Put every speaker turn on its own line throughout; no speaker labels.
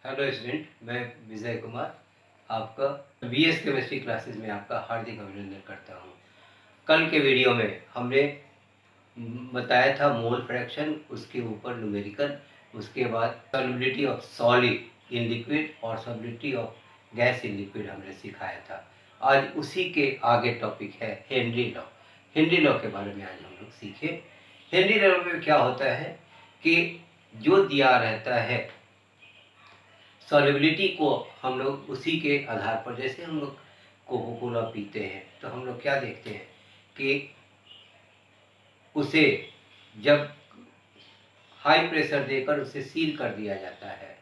Hello student, मैं विजय कुमार आपका BS chemistry classes में आपका हार्दिक अभिनंदन करता हूँ। कल के वीडियो में हमने बताया था मोल फ्रैक्शन, उसके ऊपर न्यूमेरिकल, उसके बाद solubility of solid in liquid और solubility of gas in liquid हमने सिखाया था। आज उसी के आगे टॉपिक है हेनरी लॉ। हेनरी लॉ के बारे में आज हम लोग सीखे। हेनरी लॉ में क्या होता है कि जो दिया रहता है सॉल्युबिलिटी को हम लोग उसी के आधार पर, जैसे हम लोग कोको कोला पीते हैं तो हम लोग क्या देखते हैं कि उसे जब हाई प्रेशर देकर उसे सील कर दिया जाता है,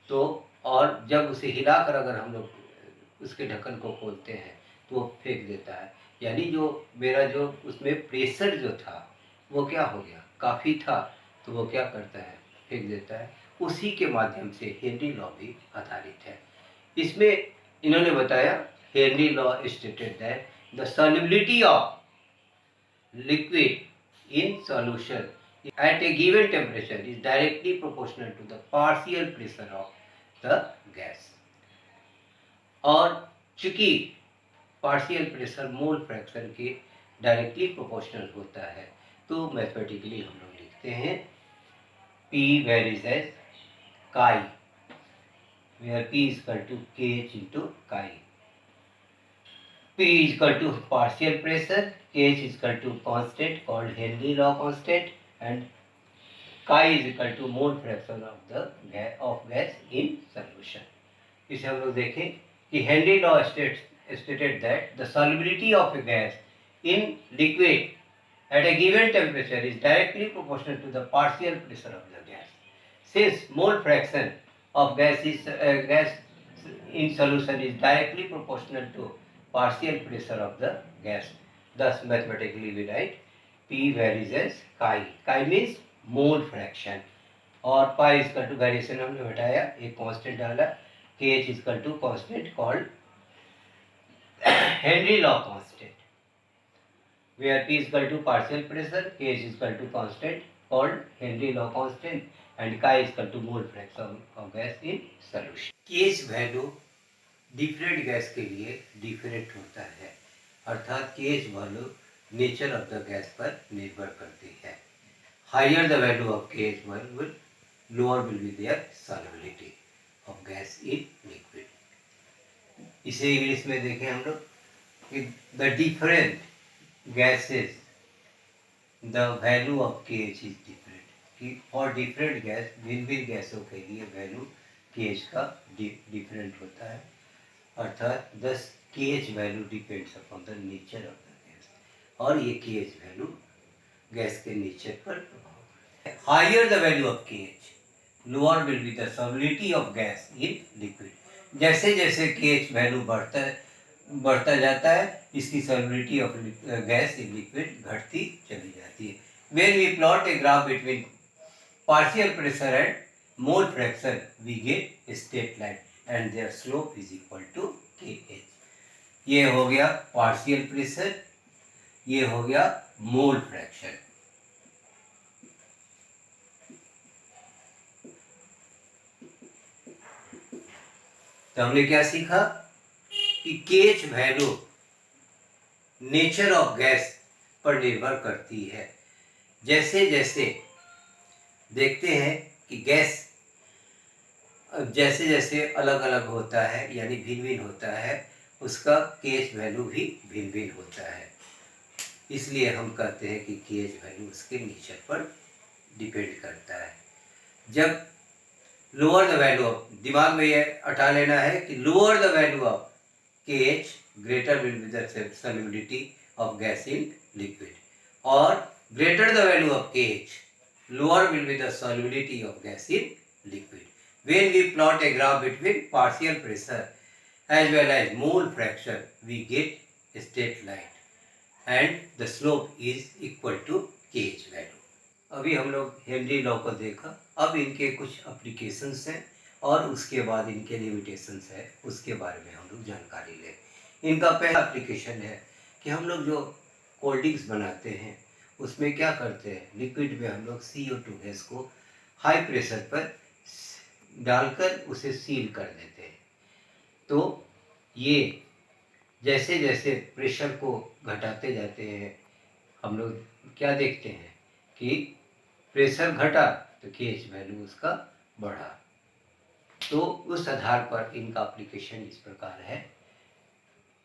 तो और जब उसे हिलाकर अगर हम लोग उसके ढक्कन को खोलते हैं तो वो फेंक देता है। यानी जो मेरा जो उसमें प्रेशर जो था वो क्या हो गया, काफ़ी था, तो वो क्या करता है, फेंक देता है। उसी के माध्यम से हेनरी लॉ भी आधारित है। इसमें इन्होंने बताया, Henry law stated that the solubility of liquid in solution at a given temperature is directly proportional to the partial pressure of the gas। और चूंकि पार्शियल प्रेशर मोल फ्रैक्शन के डायरेक्टली प्रोपोर्शनल होता है, तो मैथमेटिकली हम लोग लिखते हैं P वेरीज एज काई, where P is equal to KH into chi। P is equal to partial pressure, KH is equal to constant called Henry law constant, and chi is equal to mole fraction of the gas in solution। इसे हम लोग देखें कि Henry law stated that the solubility of a gas in liquid at a given temperature is directly proportional to the partial pressure of the gas। Since mole fraction of gas in solution is directly proportional to partial pressure of the gas, thus mathematically we write P varies as chi। Chi means mole fraction, और pi is equal to variation हमने हटाया, एक constant डाला, kh is equal to constant called Henry law constant, where P is equal to partial pressure, kh is equal to constant called Henry law constant, and chi is equal to mole fraction of gas in solution। kh value different gas के लिए different होता है, अर्थात kh value nature of the gas पर निर्भर करती है। Higher the value of kh value, lower will be their solubility of gas in liquid. इसे इंग्लिश में देखें हम लोग कि the different gases the value of kh is different, कि फॉर डिफरेंट गैस, भिन्न भिन्न गैसों के लिए वैल्यू kh का डिफरेंट होता है, अर्थात दस kh value depends upon the nature of the gas, और ये kh वैल्यू गैस के नेचर पर प्रभाव करता है। Higher the value of kh, lower will be the solubility of gas in liquid. जैसे जैसे kh वैल्यू बढ़ता जाता है, इसकी solubility of gas in liquid घटती चली जाती है। When we plot a graph between partial pressure and mole fraction, we get straight line and there slope is equal to kh। ये हो गया पार्शियल प्रेशर, ये हो गया मोल फ्रैक्शन। तो हमने क्या सीखा कि kh value nature of gas पर निर्भर करती है। जैसे जैसे देखते हैं कि गैस जैसे जैसे अलग अलग होता है, यानी भिन्न भिन्न होता है, उसका kh वैल्यू भी भिन्न भिन्न होता है। इसलिए हम कहते हैं कि kh वैल्यू उसके नेचर पर डिपेंड करता है। जब लोअर द वैल्यू ऑफ, दिमाग में ये हटा लेना है कि lower the value of kh greater will be the solubility of gas in liquid, और greater the value of kh lower will be the solubility of gas in liquid. When we plot a graph between partial pressure as well as mole fraction, we get a straight line and the slope is equal to kh value। अभी हम लोग Henry law को देखा, अब इनके कुछ applications हैं और उसके बाद इनके लिमिटेशंस है, उसके बारे में हम लोग जानकारी लें। इनका पहला एप्लीकेशन है कि हम लोग जो कोल्ड ड्रिंक्स बनाते हैं उसमें क्या करते हैं, लिक्विड में हम लोग CO2 गैस को हाई प्रेशर पर डालकर उसे सील कर देते हैं। तो ये जैसे जैसे प्रेशर को घटाते जाते हैं, हम लोग क्या देखते हैं कि प्रेशर घटा तो केएच वैल्यू उसका बढ़ा। तो उस आधार पर इनका एप्लीकेशन इस प्रकार है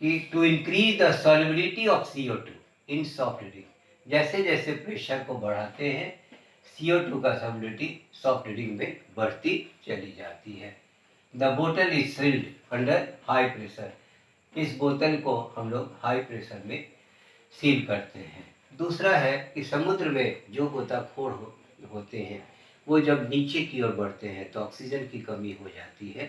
कि to increase the solubility of CO2 in soft drink, जैसे जैसे प्रेशर को बढ़ाते हैं CO2 का सॉल्युबिलिटी सॉफ्ट ड्रिंक में बढ़ती चली जाती है। द बोतल is sealed under high pressure, इस बोतल को हम लोग हाई प्रेशर में सील करते हैं। दूसरा है कि समुद्र में जो गोताखोर होते हैं वो जब नीचे की ओर बढ़ते हैं तो ऑक्सीजन की कमी हो जाती है,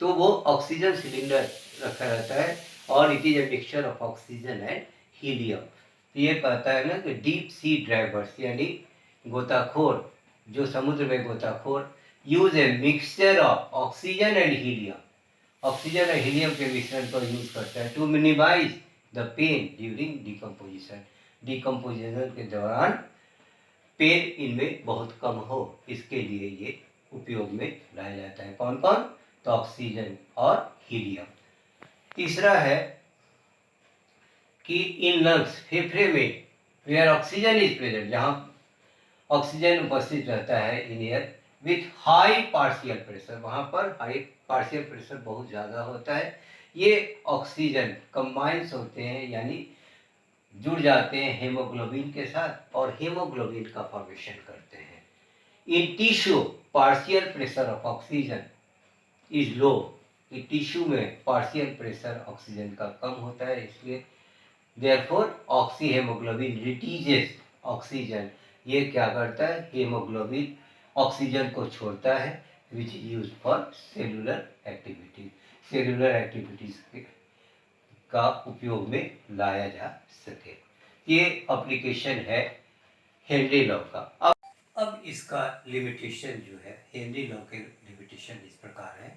तो वो ऑक्सीजन सिलेंडर रखा रहता है और it is a mixture of oxygen and helium. तो ये कहता है ना कि डीप सी ड्राइवर्स यानी गोताखोर, जो समुद्र में गोताखोर use a mixture of oxygen and helium, oxygen और हीलियम के मिश्रण को यूज करता है to minimize the pain during decomposition, decomposition के दौरान पेन इनमें बहुत कम हो, इसके लिए ये उपयोग में लाया जाता है। कौन कौन? तो ऑक्सीजन और हीलियम। तीसरा है कि इन लंग्स, फेफड़े में, वेयर ऑक्सीजन इज प्रेजेंट, जहाँ ऑक्सीजन उपस्थित रहता है in air with high partial pressure, वहाँ पर हाई पार्शियल प्रेशर बहुत ज़्यादा होता है, ये ऑक्सीजन कंबाइंस होते हैं यानी जुड़ जाते हैं हेमोग्लोबिन के साथ और हेमोग्लोबिन का फॉर्मेशन करते हैं। In tissue partial pressure of oxygen is low, कि टिश्यू में पार्शियल प्रेशर ऑक्सीजन का कम होता है, इसलिए therefore oxy haemoglobin releases oxygen, ये क्या करता है, हेमोग्लोबिन ऑक्सीजन को छोड़ता है, which is use for cellular activity, cellular activities का उपयोग में लाया जा सके। ये एप्लीकेशन है हेनरी लॉ का। अब इसका लिमिटेशन जो है, हेनरी लॉ के लिमिटेशन इस प्रकार है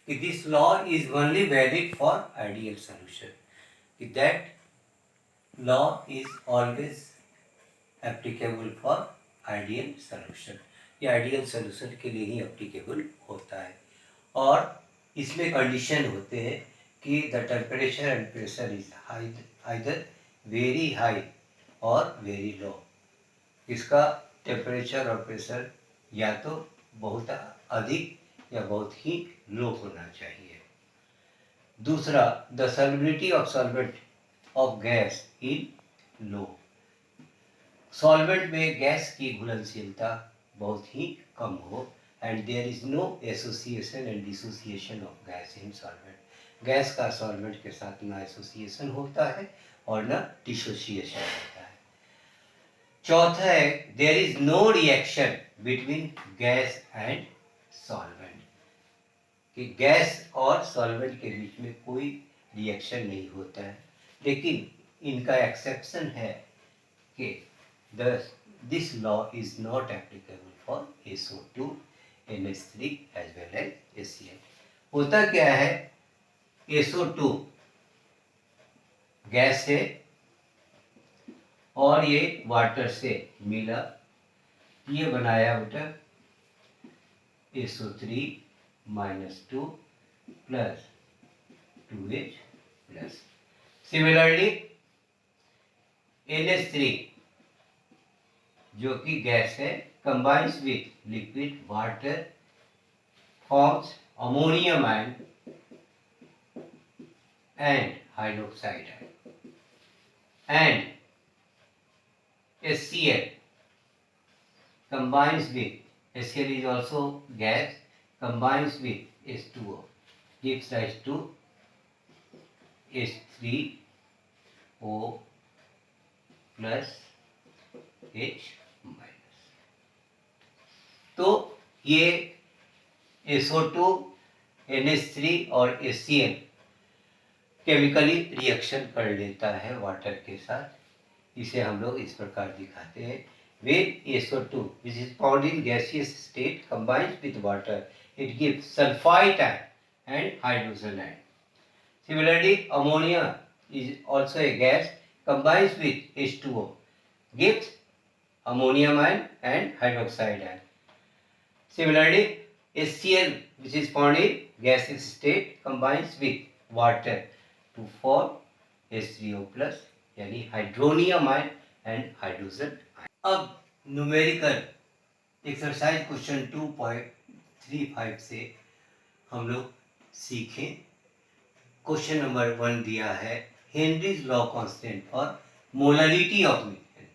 कि this law is only valid for ideal solution, कि that law is always applicable for ideal solution, ये आइडियल सॉल्यूशन के लिए ही एप्लीकेबल होता है। और इसमें कंडीशन होते हैं कि the temperature and pressure is either very high और वेरी लो, इसका टेम्परेचर और प्रेशर या तो बहुत अधिक या बहुत ही लो होना चाहिए। दूसरा, the solubility of solvent of gas in low, solvent में गैस की घुलनशीलता बहुत ही कम हो, and there is no association and dissociation of gas in solvent, gas का सॉल्वेंट के साथ ना एसोसिएशन होता है और ना डिसोसिएशन होता है। चौथा है there is no reaction between gas and solvent, कि गैस और सॉल्वेंट के बीच में कोई रिएक्शन नहीं होता है, लेकिन इनका एक्सेप्शन है कि this law is not applicable for SO2, NH3 as well as HCl। होता क्या है, SO2 गैस है और ये वाटर से मिला, ये बनाया बेटा SO3 -2 plus 2H plus. Similarly NH3 जो कि गैस है combines with liquid water forms ammonium ion and hydroxide ion, and HCl combines with, HCl is also gas, combines with H2O, gives rise to H3O plus H minus. तो ये SO2, NH3 और HCl chemically reaction कर लेता है water के साथ, इसे हम लोग इस प्रकार दिखाते हैं। When SO2 which is found in gaseous state combines with water, it gives sulfite ion and hydrogen ion. Similarly, ammonia is also a gas, combines with H2O, gives ammonium ion and hydroxide ion. Similarly, HCl which is found in gaseous state combines with water to form H3O plus यानी hydronium ion and hydrogen ion. अब numerical exercise question 2.35 से हम लोग सीखें। Question number 1 दिया है Henry's law constant for molarity of methane.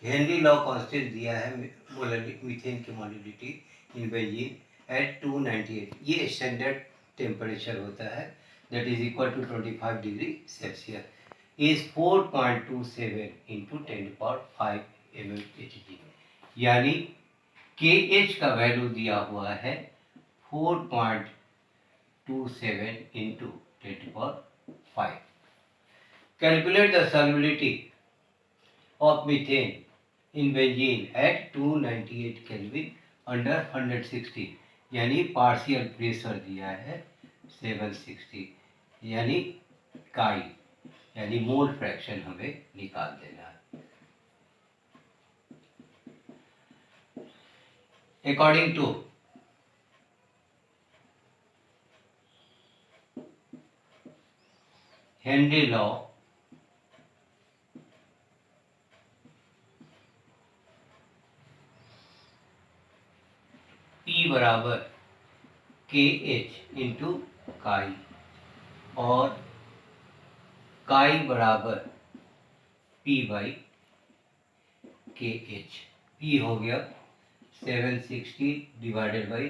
Henry law constant दिया है मीथेन की मोलरिटी इन बेंजीन एट 298। ये स्टैंडर्ड टेम्परेचर होता है that is equal to 25 degree Celsius is 4.27 into 10⁵ mmHg, यानी KH का वैल्यू दिया हुआ है 4.27 into 10⁵। Calculate the solubility of methane in benzene at 298 Kelvin under 160, यानी पार्शियल प्रेशर दिया है 760, यानी काई यानी मोल फ्रैक्शन हमें निकाल देना है। According to Henry law P बराबर KH इंटू काई और काई बराबर P बाई KH। P हो गया 760 डिवाइडेड बाई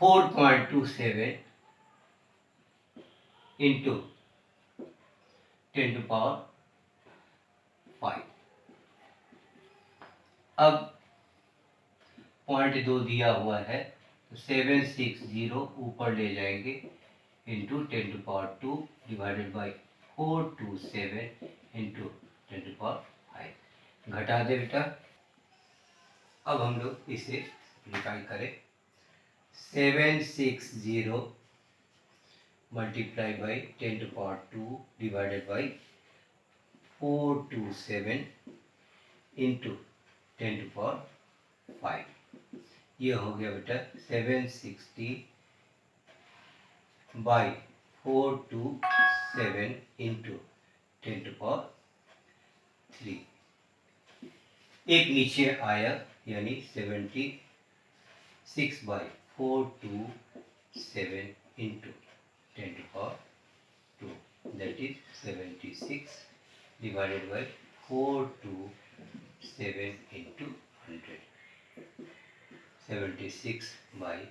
4.27 इंटू 10⁵। अब 0.2 दिया हुआ है तो 760 ऊपर ले जाएंगे इंटू 10⁵ डिवाइडेड बाई 427 इंटू 10⁵। घटा दे बेटा। अब हम लोग इसे सिंप्लीफाई करें। 760 multiply by 10⁵ divided by 427 into 10⁵। ये हो गया बेटा 760 बाई 427 इंटू 10⁵। एक नीचे आया यानी 76 by 427 into 10⁵, that is 76 divided by 427 into 100, 76 by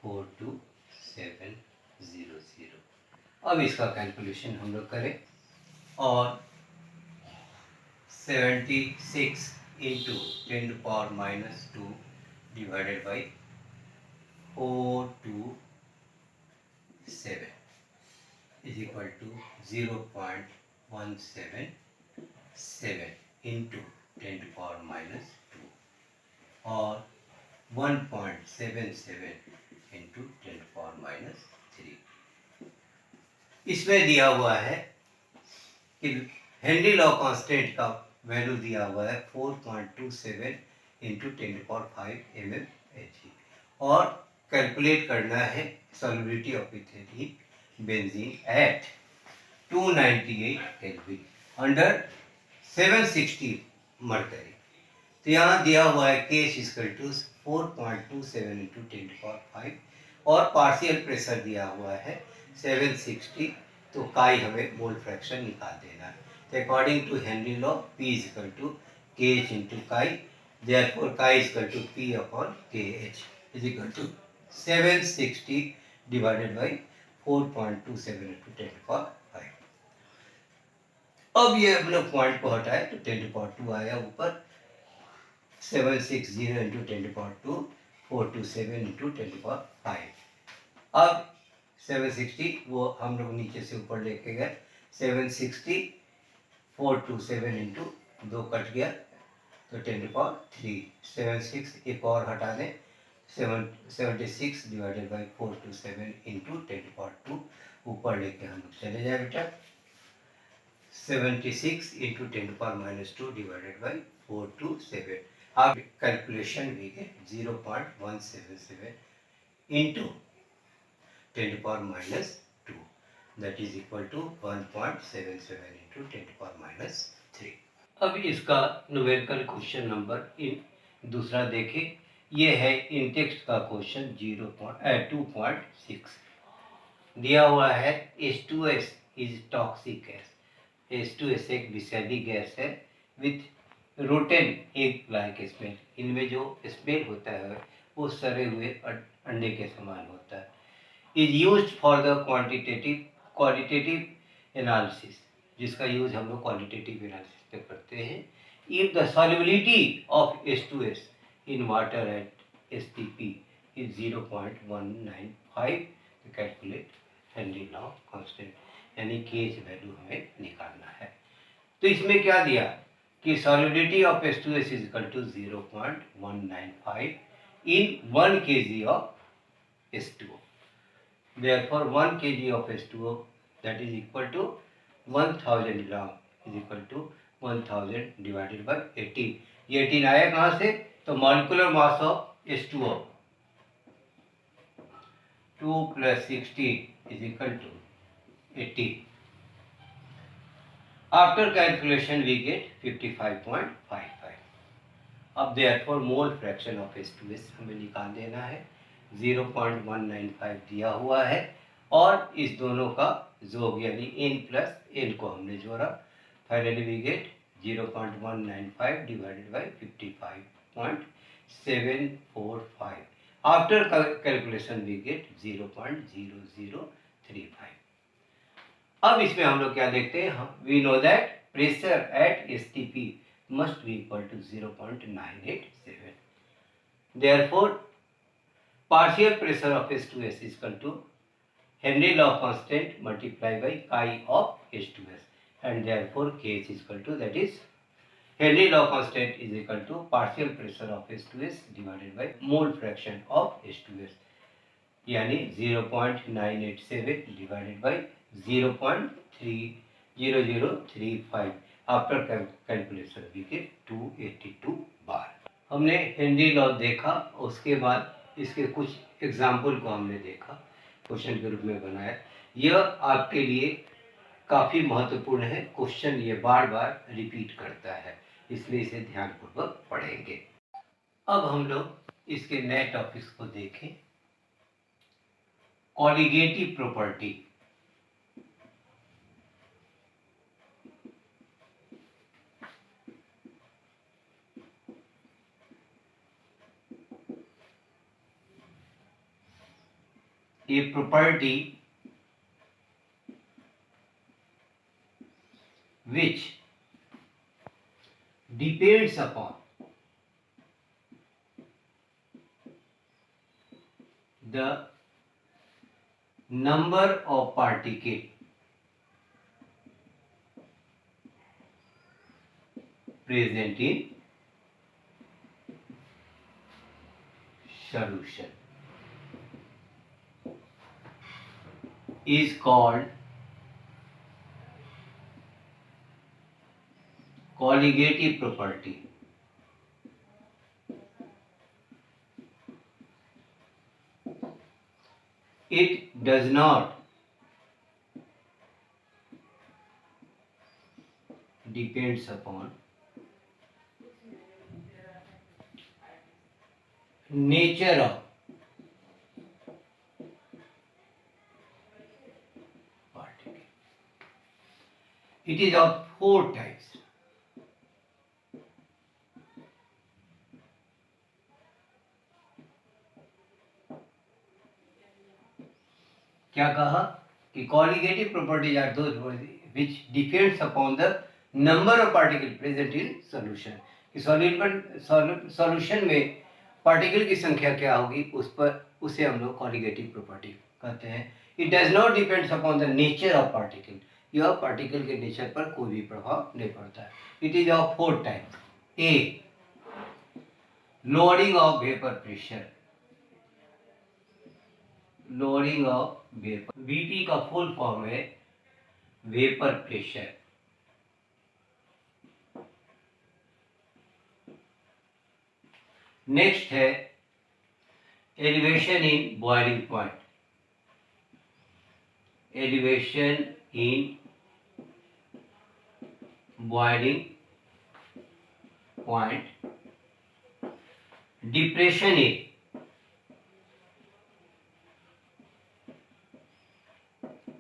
42700। अब इसका कैलकुलेशन हम लोग करें और 76 into 10⁻² divided by 427 is equal to 0.177 into 10⁻² और 1.77 इंटू 10⁻³ इसमें दिया हुआ है कि हेनरी लॉ कांस्टेंट का वैल्यू दिया हुआ है 4.27 इंटू 10⁵ mmHg और कैलकुलेट करना है solubility of ethanol benzene at 298 kelvin under 760 mercury. तो यहाँ दिया हुआ है KH इक्वल टू 4.27 इंटू 10⁵ और पार्शियल प्रेशर दिया हुआ है 760, तो काई हमें मोल फ्रैक्शन निकाल देना है। तो according to Henry law P is equal to KH into chi, therefore chi is equal to P upon KH is equal to 760 divided by 4.27 into 10⁵। अब ये हम लोग पॉइंट को हटाए तो 10⁵ आया ऊपर, 760 इंटू 10⁵, 427 इंटू 10⁵। अब 760 वो हम लोग नीचे से ऊपर लेके गए, 760 427 इंटू 2 कट गया तो 10⁻3, 76 एक और हटा दें, 76 डिवाइडेड बाई 427 इंटू 10⁻² ऊपर लेके हम लोग चले जाए बेटा, 76 इंटू 10⁻² डिवाइडेड बाई 427। आप कैलकुलेशन भी है 0.177 into 10 to the power minus 2, that is equal to 1.77 into 10 to the power minus 3. अब इसका न्यूमेरिकल क्वेश्चन नंबर इन दूसरा देखें. ये है इन टेक्स्ट का क्वेश्चन 2.6 दिया हुआ है. H2S is toxic gas. H2S एक विषैली गैस है with rotten egg like smell. इनमें जो स्मेल होता है वो सड़े हुए अंडे के समान होता है. Is used for the qualitative analysis, जिसका यूज हम लोग क्वालिटेटिव एनालिसिस पे करते हैं. If the solubility of H2S in water at STP is 0.195, तो कैलकुलेट हेनरी लॉ कांस्टेंट, यानी केज वैल्यू हमें निकालना है. तो इसमें क्या दिया कि solubility of H2S is equal to 0.195 in 1 kg of H2O. Therefore 1 kg of H2O, that is equal to 1000 gram, is equal to 1000 divided by 18. ये 18 आया कहाँ से? तो molecular mass of H2O 2 plus 16 is equal to 80. After calculation we get 55.55. अब therefore mole fraction of H2S हमें निकाल देना है. 0.195 दिया हुआ है और इस दोनों का जोग यानी n प्लस n को हमने जोड़ा. Finally we get 0.195 divided by 55.745. After calculation we get 0.0035. अब इसमें हम लोग क्या देखते हैं, we know that pressure at STP must be equal to 0.987. Therefore, partial pressure of H2S is equal to Henry law constant multiplied by chi of H2S, and therefore K is equal to, that is Henry law constant is equal to partial pressure of H2S divided by mole fraction of H2S, यानी 0.987 divided by 0.30035. After calculation we get 282 bar. हमने Henry law देखा, उसके बाद इसके कुछ example को हमने देखा, क्वेश्चन के रूप में बनाया. यह आपके लिए काफ़ी महत्वपूर्ण है. क्वेश्चन ये बार बार रिपीट करता है, इसलिए इसे ध्यानपूर्वक पढ़ेंगे. अब हम लोग इसके नए टॉपिक्स को देखें. Colligative property. a property which depends upon the number of particles present in solution is called colligative property. It does not depends upon nature of particle. It is of 4 types. क्या कहा कि colligative properties are those which depends upon the number of particle present in solution. कि solution में particle की संख्या क्या होगी उसे हम लोग कॉलिगेटिव प्रॉपर्टी कहते हैं. It does not depends upon the nature of particle. यह पार्टिकल के नेचर पर कोई भी प्रभाव नहीं पड़ता है. It is of 4 types. A, lowering of vapour pressure. Lowering of vapour, VP का फुल फॉर्म है वेपर प्रेशर. नेक्स्ट है elevation in boiling point. Elevation in boiling point. Depression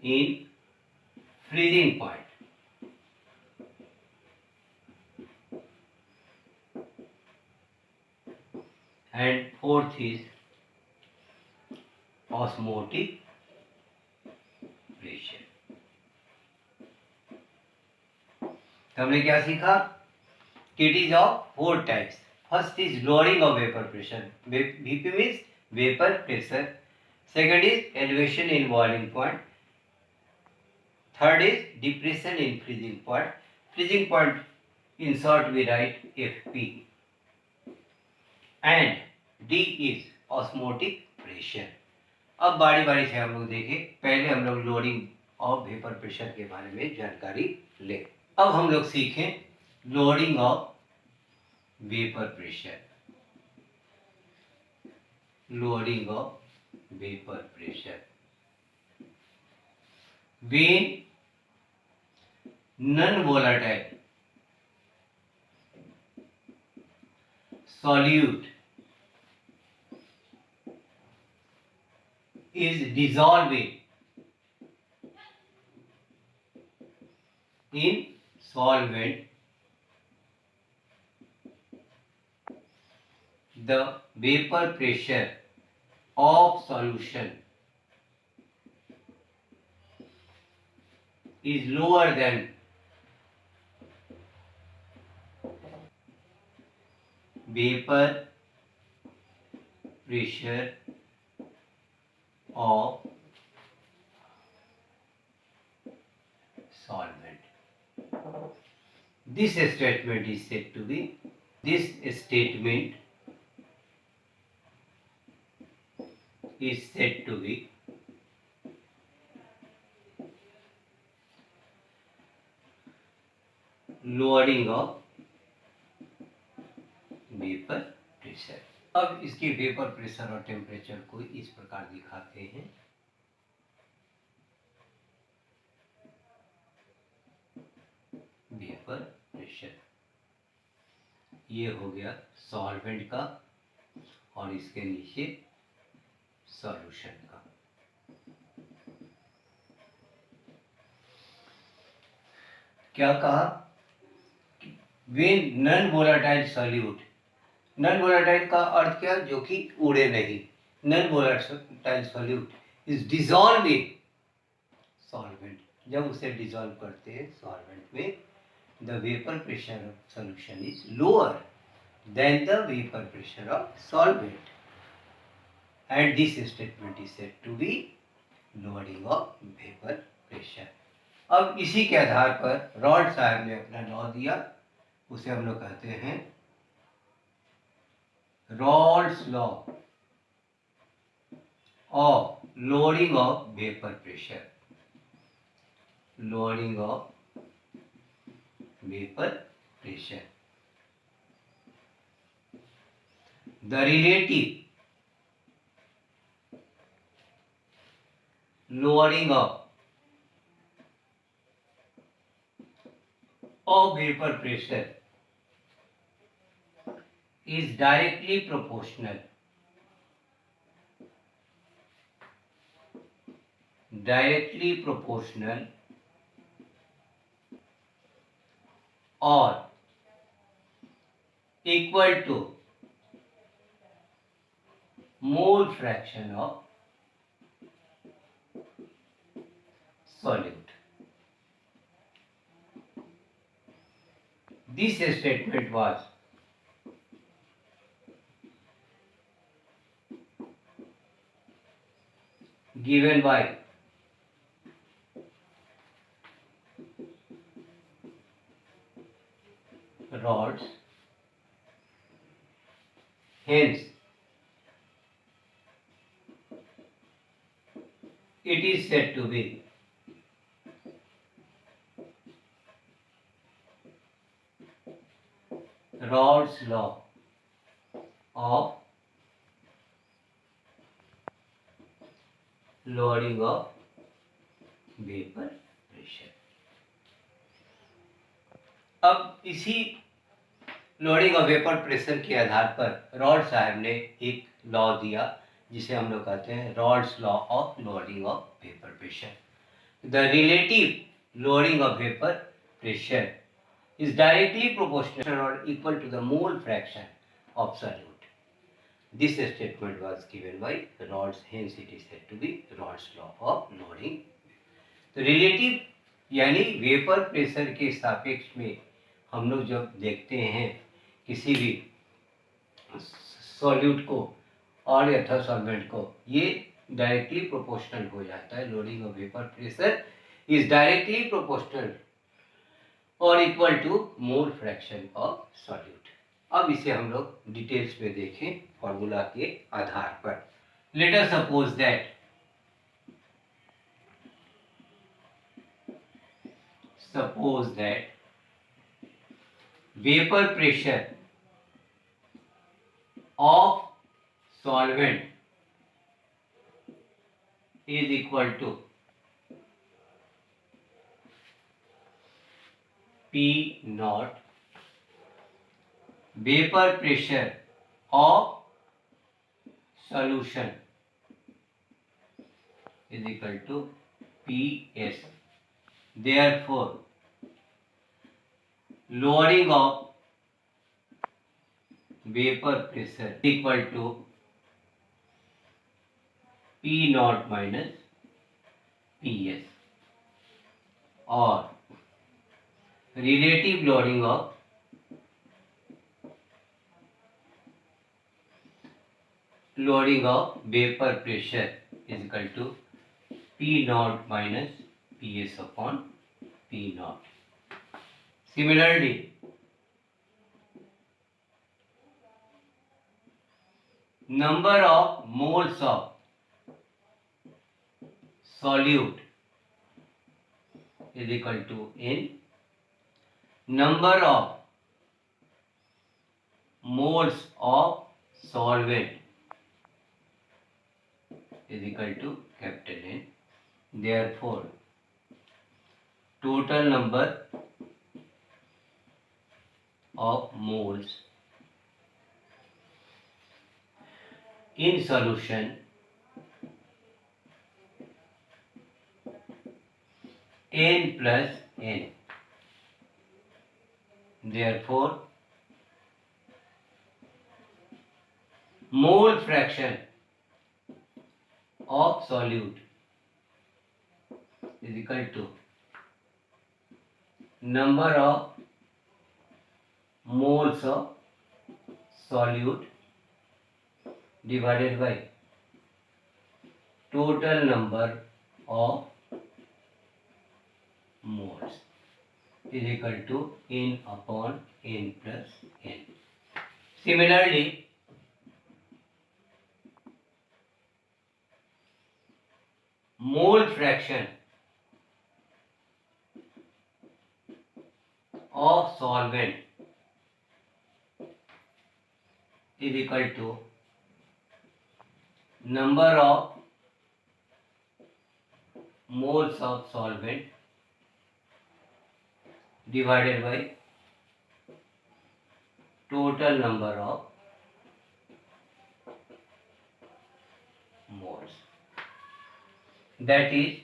in freezing point. And fourth is osmotic pressure. तो हमने क्या सीखा कि it is of 4 types. First is lowering of vapor pressure. VP means vapor pressure. Second is elevation in boiling point. Third is depression in freezing point. Freezing point in short we write FP. And D is osmotic pressure. अब बारी बारी से हम लोग देखें. पहले हम लोग लोडिंग ऑफ वेपर प्रेशर के बारे में जानकारी लें. अब हम लोग सीखें loading of vapour pressure. Loading of vapour pressure. When non-volatile solute is dissolving in solvent, the vapor pressure of solution is lower than vapor pressure of solvent. This statement is said to be lowering of vapour pressure. अब इसके vapour pressure और temperature को इस प्रकार दिखाते हैं. Vapour pressure ये हो गया सॉल्वेंट का और इसके नीचे सॉल्यूशन का. क्या कहा? When non volatile solute. Non volatile का अर्थ क्या? जो कि उड़े नहीं. Non volatile solute is dissolve in solvent. जब उसे डिजॉल्व करते हैं सॉल्वेंट में, the vapour pressure of solution is lower than the vapour pressure of solvent. And this statement is said to be lowering of vapour pressure. अब इसी के आधार पर रॉल्ट साहब ने अपना लॉ दिया. उसे हम लोग कहते हैं Raoult's law of lowering of vapour pressure. Lowering of vapour pressure. The relative lowering of vapour pressure is directly proportional or equal to mole fraction of solute. This statement was given by rods. Hence, it is said to be Rod's law of lowering of vapor pressure. अब इसी lowering of vapour pressure के आधार पर rod साहब ने एक law दिया जिसे हम लोग कहते हैं rods law of lowering of vapour pressure. The relative lowering of vapour pressure is directly proportional or equal to the mole fraction of solute. This statement was given by Rod's, hence it is said to be Rod's law of lowering. तो relative यानी vapour pressure के सापेक्ष में हम लोग जब देखते हैं किसी भी सॉल्यूट को और अथवा सॉल्वेंट को, ये डायरेक्टली प्रोपोर्शनल हो जाता है. Lowering of vapour pressure is directly proportional और equal to mole fraction of solute. अब इसे हम लोग डिटेल्स में देखें फॉर्मूला के आधार पर. Let us suppose that vapour pressure of solvent is equal to P naught. Vapor pressure of solution is equal to PS. Therefore, lowering of vapor pressure is equal to P naught minus PS, or relative loading of vapor pressure is equal to P naught minus PS upon P naught. Similarly, number of moles of solute is equal to N. Number of moles of solvent is equal to capital N. Therefore, total number of moles in solution N plus N. Therefore, mole fraction of solute is equal to number of moles of solute divided by total number of moles is equal to N upon N plus N. Similarly, mole fraction of solvent is equal to number of moles of solvent divided by total number of moles. That is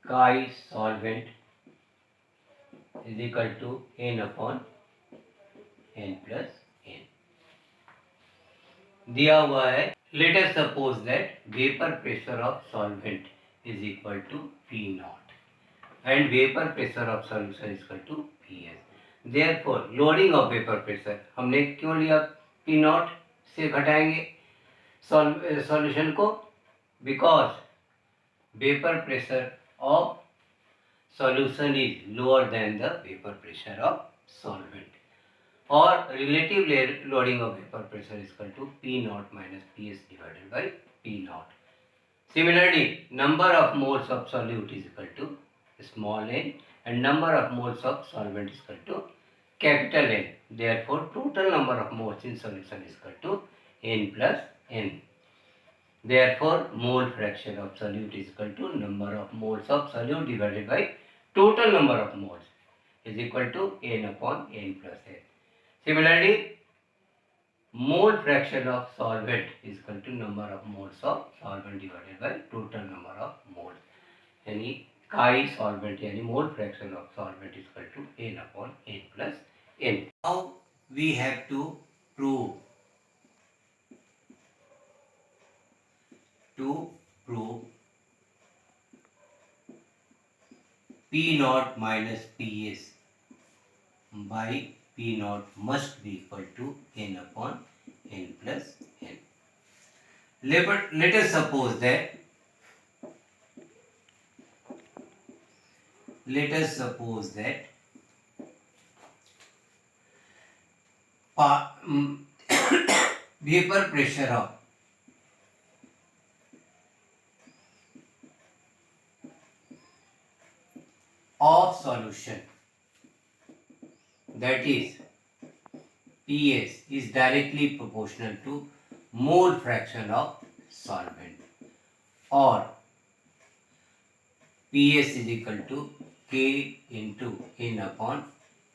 chi solvent is equal to N upon N plus N. दिया हुआ है. Let us suppose that vapor pressure of solvent is equal to P naught and vapor pressure of solution is equal to PS. Therefore, loading of vapor pressure हमने क्यों लिया P naught से घटाएंगे solution को, because vapor pressure of solution is lower than the vapor pressure of solvent, or relative loading of vapor pressure is equal to P naught minus PS divided by P naught. Similarly, number of moles of solute is equal to small n and number of moles of solvent is equal to capital N. Therefore, total number of moles in solution is equal to n plus n. Therefore, mole fraction of solute is equal to number of moles of solute divided by total number of moles is equal to n upon n plus n. Similarly, mole fraction of solvent is equal to number of moles of solvent divided by total number of moles. यानी chi solvent यानी mole fraction of solvent is equal to n upon n plus n. Now we have to prove P naught minus Ps by P naught must be equal to n upon n plus n. Let us suppose that vapor pressure of solution, that is Ps, is directly proportional to mole fraction of solvent, or Ps is equal to K into n upon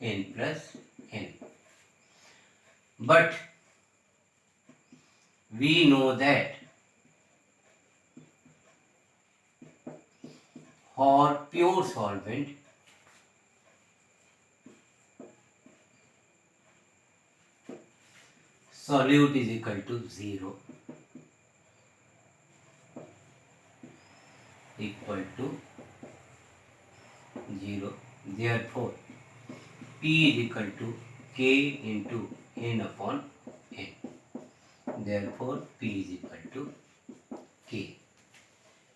n plus n. But we know that for pure solvent, solute is equal to 0, Therefore, P is equal to K into n upon n. Therefore, P is equal to K.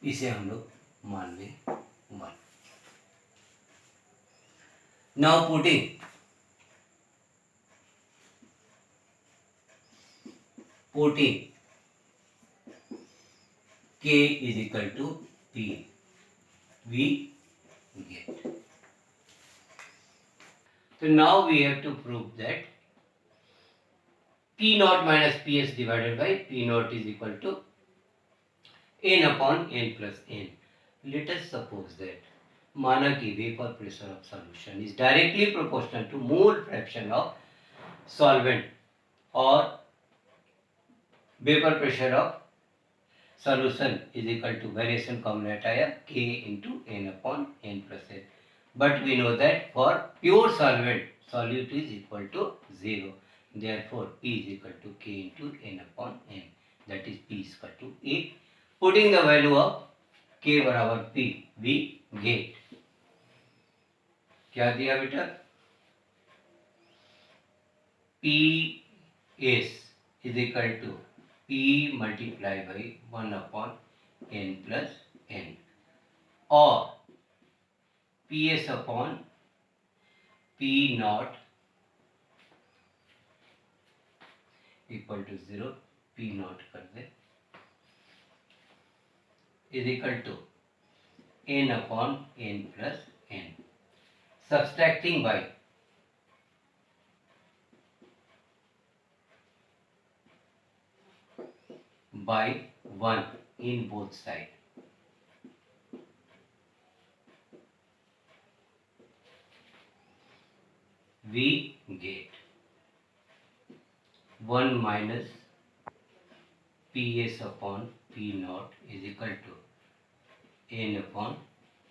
इसे हम लोग मान लें 1. Now putting K is equal to P, we get. So now we have to prove that P naught minus Ps divided by P naught is equal to n upon n plus n. Let us suppose that माना कि vapor pressure of solution is directly proportional to mole fraction of solvent, or vapor pressure of solution is equal to variation common hटाया K into n upon n plus n. But we know that for pure solvent, solute is equal to 0. Therefore, P is equal to K into n upon n. That is P is equal to 8. Putting the value of K बराबर P, we get. क्या दिया बेटा? PS is equal to P multiplied by 1 upon n plus n, or PS upon P naught equal to 0, P naught कर दे, is equal to n upon n plus n. Subtracting by by 1 in both sides. We get 1 minus Ps upon P naught is equal to n upon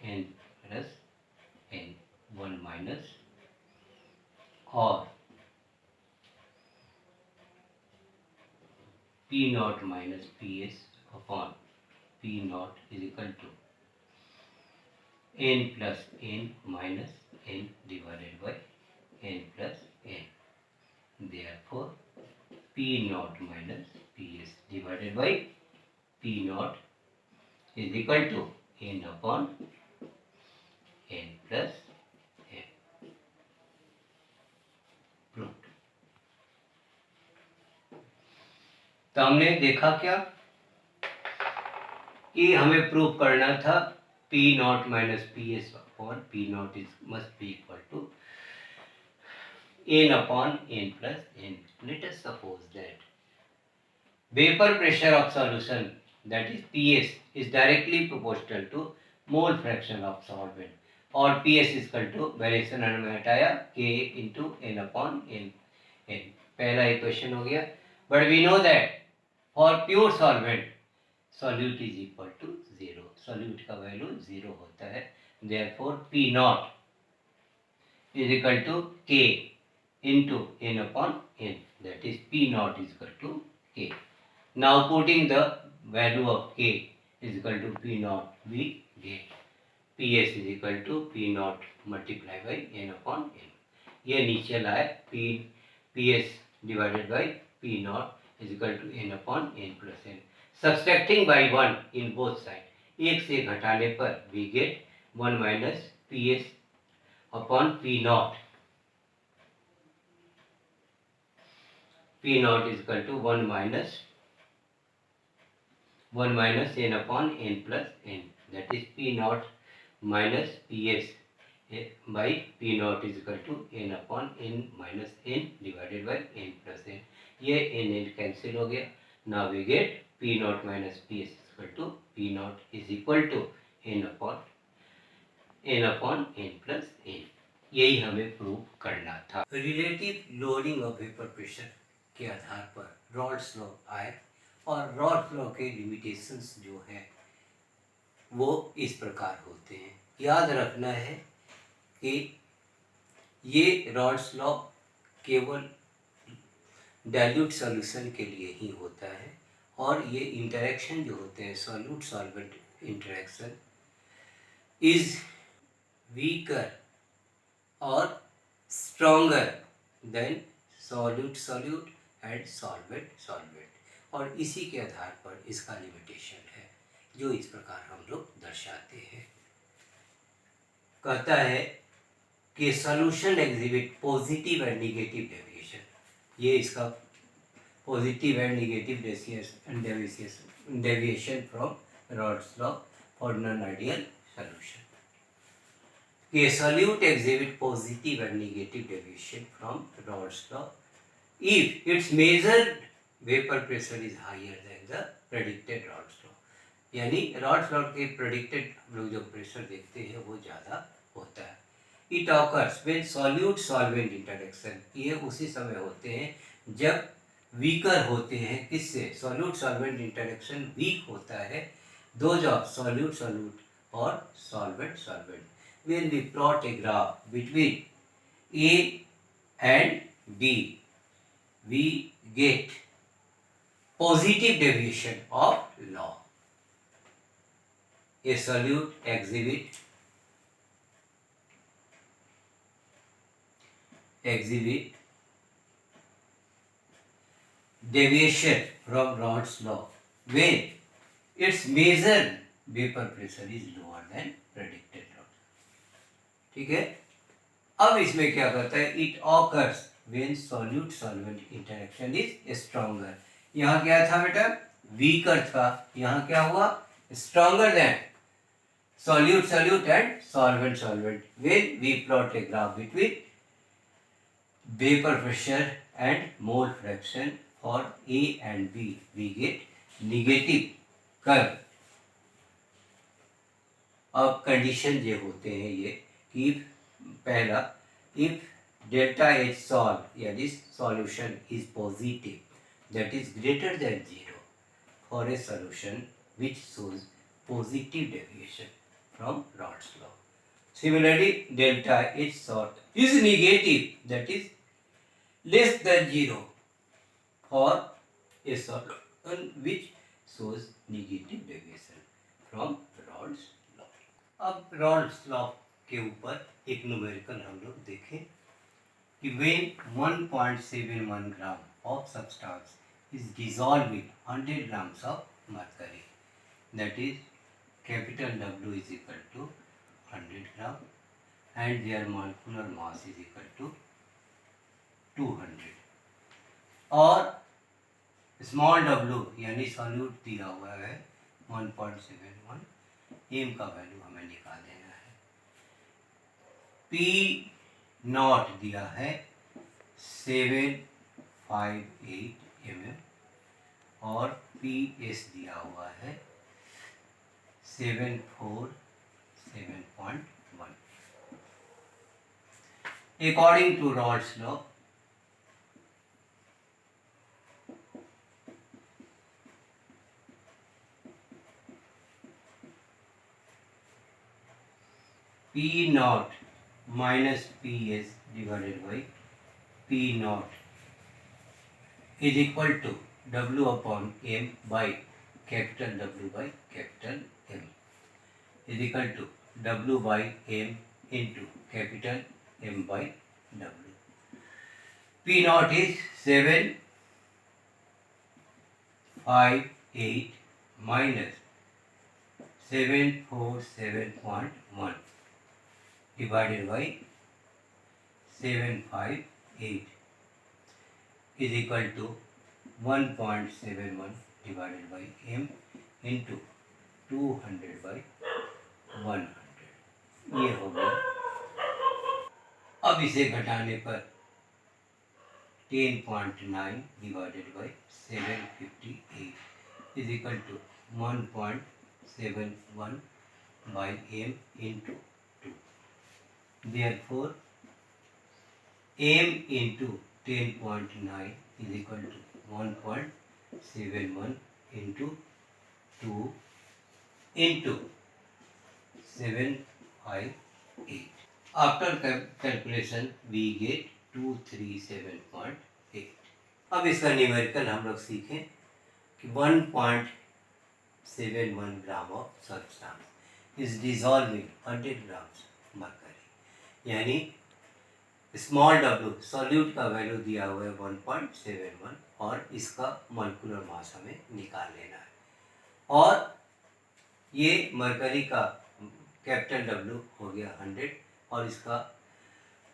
n plus n, 1 minus, or P naught minus Ps upon P naught is equal to n plus n minus n divided by n plus n. Therefore, P naught minus Ps divided by P naught is equal to n upon n plus n. Proved. तो हमने देखा क्या कि हमें prove करना था P naught minus Ps upon P naught is must be equal to n upon n plus n. Let us suppose that Vapor pressure of solution, that is PS, is directly proportional to mole fraction of solvent, और PS is equal to variation हमने हटाया K into N upon N. पहला equation हो गया. But we know that for pure solvent solute is equal to 0. solute का value 0 होता है. Therefore P naught is equal to K into N upon N. That is P naught is equal to K. Now putting the value of K is equal to P naught, we get PS is equal to P naught multiplied by N upon N. ये नीचे लाए PS divided by P naught is equal to N upon N plus N. Subtracting by 1 in both sides. एक से घटाने पर we get 1 minus PS upon P naught. P naught is equal to 1 minus N upon N plus N. That is P naught minus PS by P naught is equal to N upon N minus N divided by N plus N. ये N cancel हो गया. Now we get P naught minus PS is equal to P naught is equal to N upon N plus N. यही हमें prove करना था. Relative loading of vapour pressure के आधार पर रॉल्स लॉ आए, और रॉल्स लॉ के लिमिटेशंस जो हैं वो इस प्रकार होते हैं. याद रखना है कि ये रॉल्स लॉ केवल डाइल्यूट सॉल्यूशन के लिए ही होता है, और ये इंटरेक्शन जो होते हैं solute solvent interaction is weaker और stronger than solute solute and solvent solvent, और इसी के आधार पर इसका लिमिटेशन है जो इस प्रकार हम लोग दर्शाते हैं. कहता है कि solution exhibit positive and negative deviation. ये इसका positive and negative deviation from Rawls law for non ideal solution. कि solute exhibit positive and negative deviation from Raoult's law if its measured vapor pressure is higher than the predicted Raoult's law. यानी Raoult's law के predicted हम लोग जो pressure देखते हैं वो ज़्यादा होता है. It occurs when solute solvent interaction. ये उसी समय होते हैं जब weaker होते हैं. किससे? solute solvent interaction weak होता है. Those of solute solute और solvent solvent. When we plot a graph between A and B, we get positive deviation of law. A solute exhibit deviation from Raoult's law when its measured vapor pressure is lower than predicted. ठीक है. अब इसमें क्या करता है? It occurs when solute solvent interaction is stronger. यहाँ क्या था बेटा? वीकर था. यहाँ क्या हुआ? Stronger than solute solute and solvent solvent. When we plot a graph between vapour pressure and mole fraction for A and B, we get negative curve. अब condition ये होते हैं ये कि पहला, इफ डेल्टा एच सॉल्व यानी solution is positive, that is greater than 0 for A solution which shows positive deviation from Rawls law. Similarly delta H solve is negative, that is less than 0 for A solution which shows negative deviation from Rawls law. अब Rawls law के ऊपर एक numerical हम लोग देखें कि when 1.71 gram of substance is dissolve in 100 grams of mercury, that is capital W is equal to 100 gram and their molecular mass is equal to 200, और small w यानी सॉल्यूट दिया हुआ है 1.71, एम का वैल्यू हमें निकाल देना है. P नॉट दिया है 758 mm और PS दिया हुआ है 747.1। According to Rolle's law, P naught minus PS divided by P naught is equal to W upon M by capital W by capital M is equal to W by M into capital M by W. P naught is 758 minus 747.1 divided by 758 is equal to 1.71 divided by M into 200 by 100। ये हो गया। अब इसे घटाने पर 10.9 divided by 758 is equal to 1.71 by M into 2। Therefore, M into 10.9 is equal to 1.71 into 2 into 758. After calculation, we get 237.8। अब इसका numerical हम लोग सीखें कि 1.71 gram of substance is dissolving 100 grams mercury, यानी स्मॉल w सॉल्यूट का value दिया हुआ है 1.71 और इसका मॉलिक्यूलर मास हमें निकाल लेना है। और ये मरकरी का कैपिटल W हो गया 100 और इसका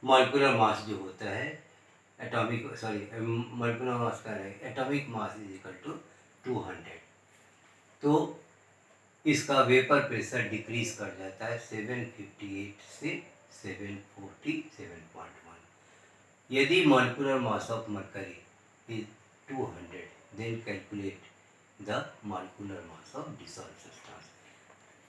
मॉलिक्यूलर मास जो होता है मॉलिक्यूलर मास का atomic mass is equal to 200। तो इसका वेपर प्रेशर डिक्रीज कर जाता है 758 से 747.1। यदि molecular mass of mercury is 200, then calculate the molecular mass of dissolve substance.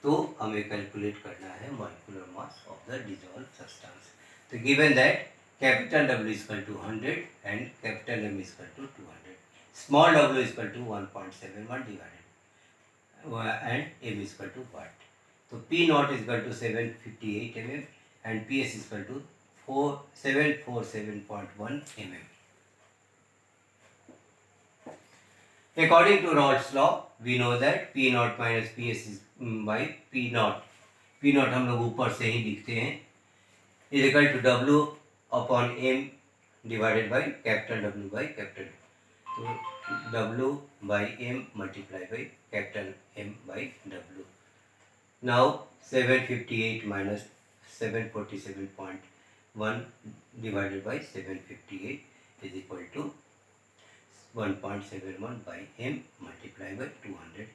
तो हमें कैलकुलेट करना है molecular mass of the dissolve substance. तो given that capital W is equal to 100 and capital M is equal to 200, small w is equal to 1.71 divided and M is equal to what? So P naught is equal to 758 mm and PS is equal to 747.1 mm. According to Rolle's law, we know that P naught minus PS is by P naught. P naught हम लोग ऊपर से ही लिखते हैं is equal to W upon M divided by capital W by capital M. तो W by M multiplied by capital M by W. Now 758 minus 747.1 divided by 758 is equal to 1.71 by M multiplied by 200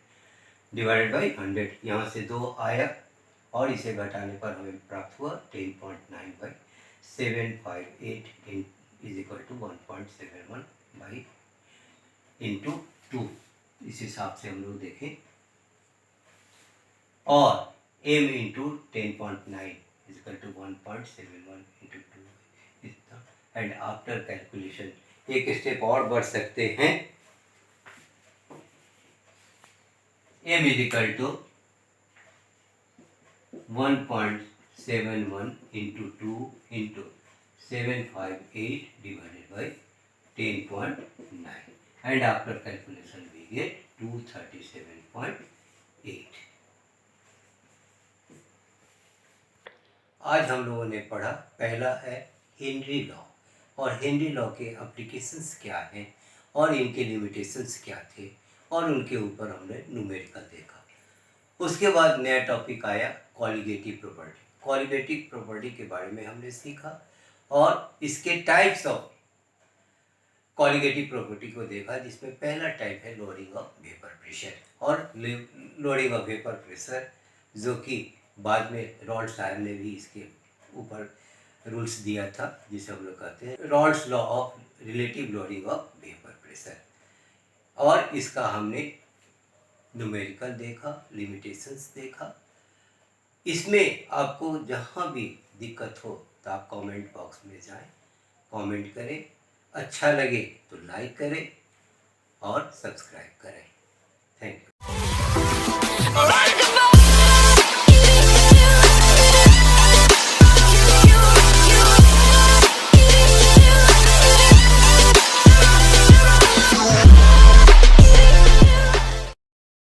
divided by 100। यहाँ से 2 आया और इसे घटाने पर हमें प्राप्त हुआ 10.9 by 758 is equal to 1.71 by into 2। इस हिसाब से हम लोग देखें और m into 10.9 is equal to 1.71 into 2 and after calculation एक स्टेप और बढ़ सकते हैं। m is equal to 1.71 into 2 into 758 divided by 10.9 and after calculation we get 237.8। आज हम लोगों ने पढ़ा, पहला है हेनरी लॉ और हेनरी लॉ के एप्लीकेशंस क्या हैं और इनके लिमिटेशंस क्या थे और उनके ऊपर हमने न्यूमेरिकल देखा। उसके बाद नया टॉपिक आया कॉलिगेटिव प्रॉपर्टी। कॉलिगेटिव प्रॉपर्टी के बारे में हमने सीखा और इसके टाइप्स ऑफ कॉलिगेटिव प्रॉपर्टी को देखा, जिसमें पहला टाइप है लोडिंग ऑफ वेपर प्रेशर। और लोडिंग ऑफ वेपर प्रेशर जो कि बाद में रॉल्स साहब ने भी इसके ऊपर रूल्स दिया था, जिसे हम लोग कहते हैं Rawls law of relative loading of vapour pressure. और इसका हमने न्यूमेरिकल देखा, लिमिटेशंस देखा। इसमें आपको जहाँ भी दिक्कत हो तो आप कमेंट बॉक्स में जाएं, कमेंट करें, अच्छा लगे तो लाइक करें और सब्सक्राइब करें।